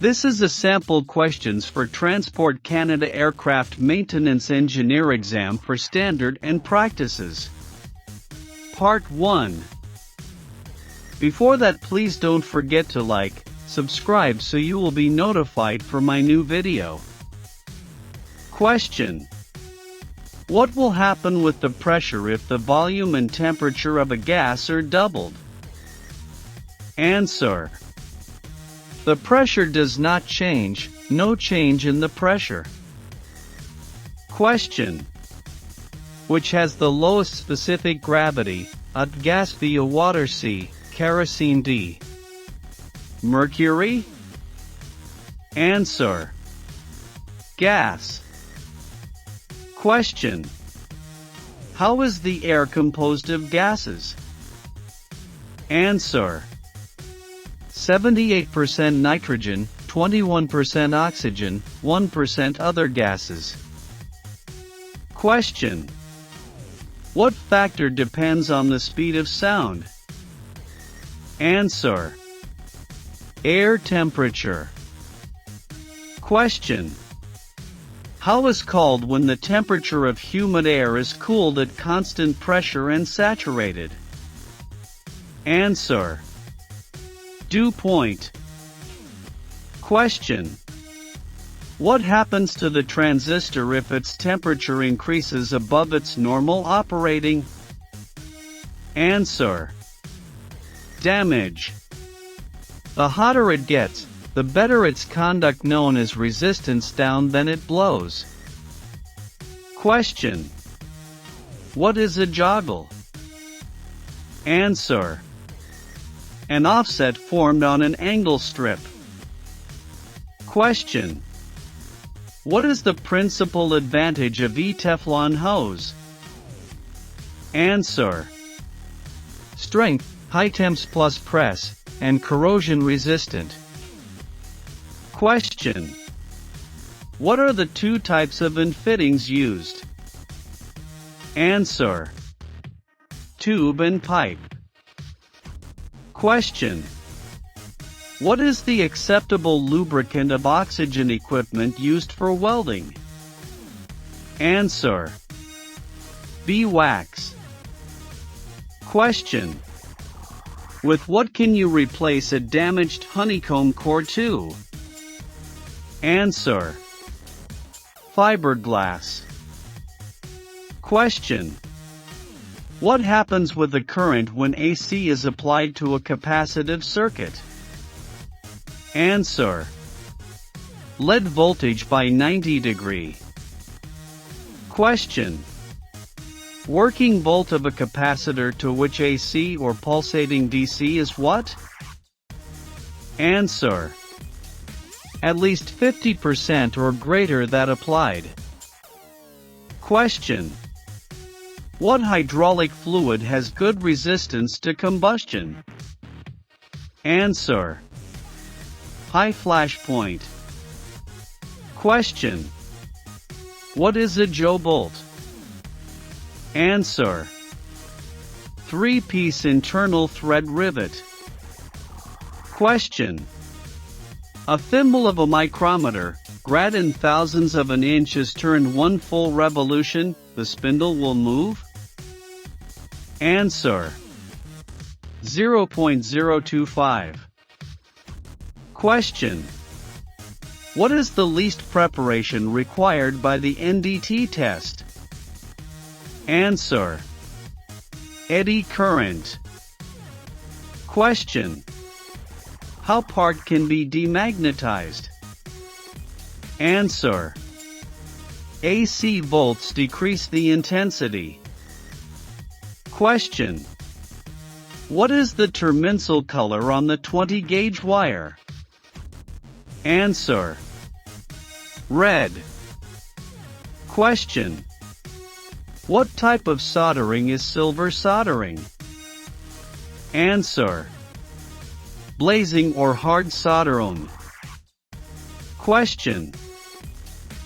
This is a sample questions for Transport Canada Aircraft Maintenance Engineer Exam for Standard and Practices. Part 1. Before that, please don't forget to like, subscribe so you will be notified for my new video. Question. What will happen with the pressure if the volume and temperature of a gas are doubled? Answer. The pressure does not change, no change in the pressure. Question. Which has the lowest specific gravity, A. Gas B. Water C. Kerosene D. Mercury? Answer. Gas. Question. How is the air composed of gases? Answer. 78% nitrogen, 21% oxygen, 1% other gases. Question. What factor depends on the speed of sound? Answer. Air temperature. Question. How is called when the temperature of humid air is cooled at constant pressure and saturated? Answer. Dew point. Question. What happens to the transistor if its temperature increases above its normal operating? Answer. Damage. The hotter it gets, the better its conduct, known as resistance, down then it blows. Question. What is a joggle? Answer. An offset formed on an angle strip. Question. What is the principal advantage of Teflon hose? Answer. Strength, high temps plus press, and corrosion resistant. Question. What are the two types of infittings used? Answer. Tube and pipe. Question. What is the acceptable lubricant of oxygen equipment used for welding? Answer. Beeswax. Question. With what can you replace a damaged honeycomb core to? Answer. Fiberglass. Question. What happens with the current when AC is applied to a capacitive circuit? Answer. Lead voltage by 90 degree. Question. Working volt of a capacitor to which AC or pulsating DC is what? Answer. At least 50% or greater that applied. Question. What hydraulic fluid has good resistance to combustion? Answer. High flash point. Question. What is a Joe bolt? Answer. 3-piece internal thread rivet. Question. A thimble of a micrometer, grad in thousandths of an inch, is turned one full revolution, the spindle will move? Answer. 0.025. Question. What is the least preparation required by the NDT test? Answer. Eddy current. Question. How part can be demagnetized? Answer. AC volts decrease the intensity. Question. What is the terminal color on the 20-gauge wire? Answer. Red. Question. What type of soldering is silver soldering? Answer. Blazing or hard soldering. Question.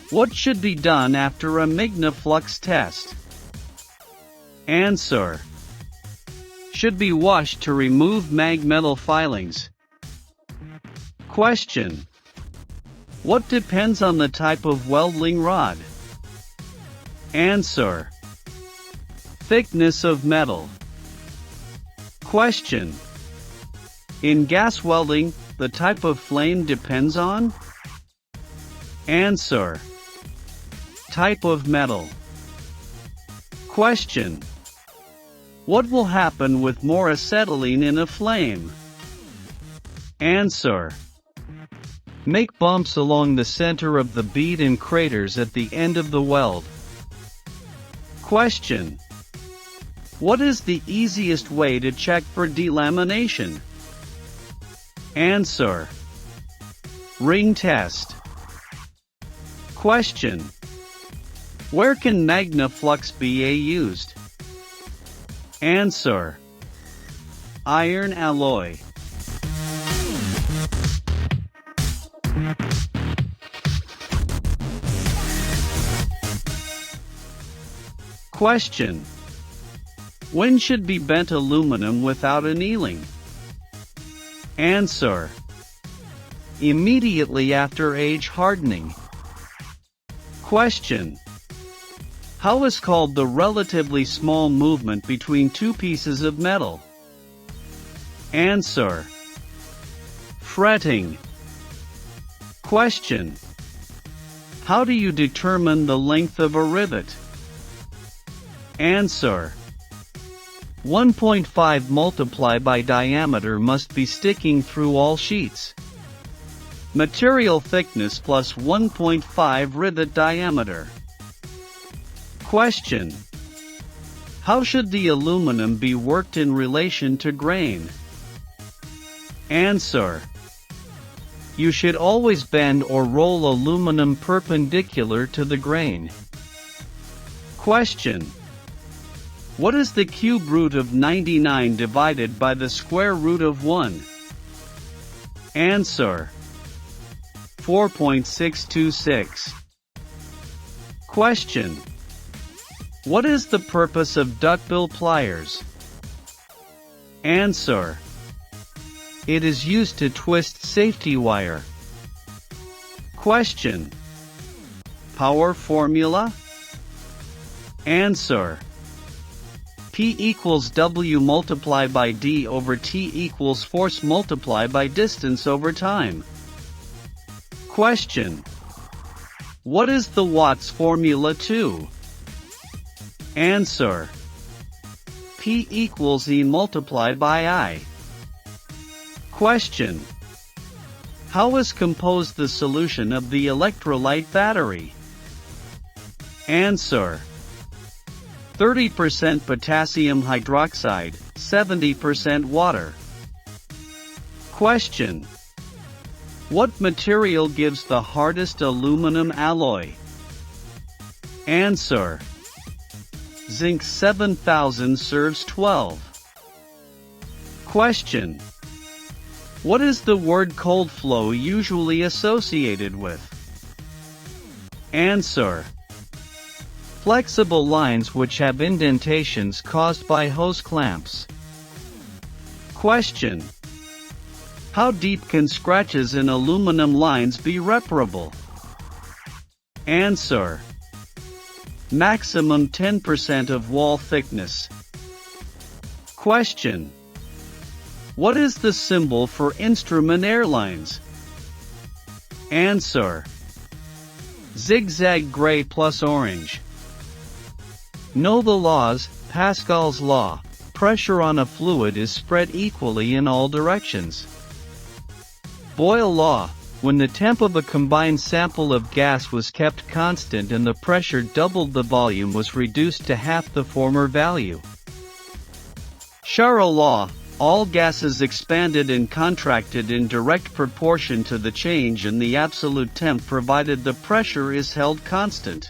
What should be done after a magnaflux test? Answer. Should be washed to remove magmetal filings. Question. What depends on the type of welding rod? Answer: thickness of metal. Question: in gas welding, the type of flame depends on? Answer: type of metal. Question: what will happen with more acetylene in a flame? Answer: make bumps along the center of the bead and craters at the end of the weld. Question: what is the easiest way to check for delamination? Answer: ring test. Question: where can MagnaFlux BA used? Answer: iron alloy. Question: when should be bent aluminum without annealing? Answer: immediately after age hardening. Question: how is called the relatively small movement between two pieces of metal? Answer: fretting. Question: how do you determine the length of a rivet? Answer: 1.5 multiplied by diameter must be sticking through all sheets. Material thickness plus 1.5 rivet diameter. Question: how should the aluminum be worked in relation to grain? Answer: you should always bend or roll aluminum perpendicular to the grain. Question: what is the cube root of 99 divided by the square root of 1? Answer: 4.626. Question: what is the purpose of duckbill pliers? Answer: it is used to twist safety wire. Question: power formula? Answer: P equals W multiplied by D over T equals force multiplied by distance over time. Question: what is the Watts formula to? Answer: P equals E multiplied by I. Question: how is composed the solution of the electrolyte battery? Answer: 30% potassium hydroxide, 70% water. Question: what material gives the hardest aluminum alloy? Answer: zinc 7000 serves 12. Question: what is the word cold flow usually associated with? Answer: flexible lines which have indentations caused by hose clamps. Question: how deep can scratches in aluminum lines be reparable? Answer: maximum 10% of wall thickness. Question: what is the symbol for instrument airlines? Answer: zigzag gray plus orange. Know the laws. Pascal's law. Pressure on a fluid is spread equally in all directions. Boyle law. When the temp of a combined sample of gas was kept constant and the pressure doubled, the volume was reduced to half the former value. Charles law. All gases expanded and contracted in direct proportion to the change in the absolute temp provided the pressure is held constant.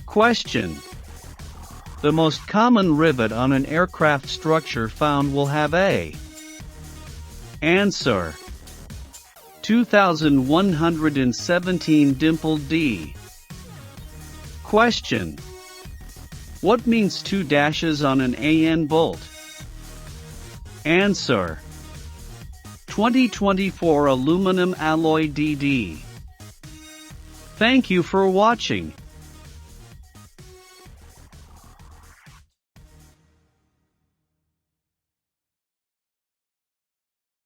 Question: the most common rivet on an aircraft structure found will have a. Answer: 2117 dimpled D. Question: What means 2 dashes on an AN bolt? Answer: 2024 aluminum alloy DD. Thank you for watching.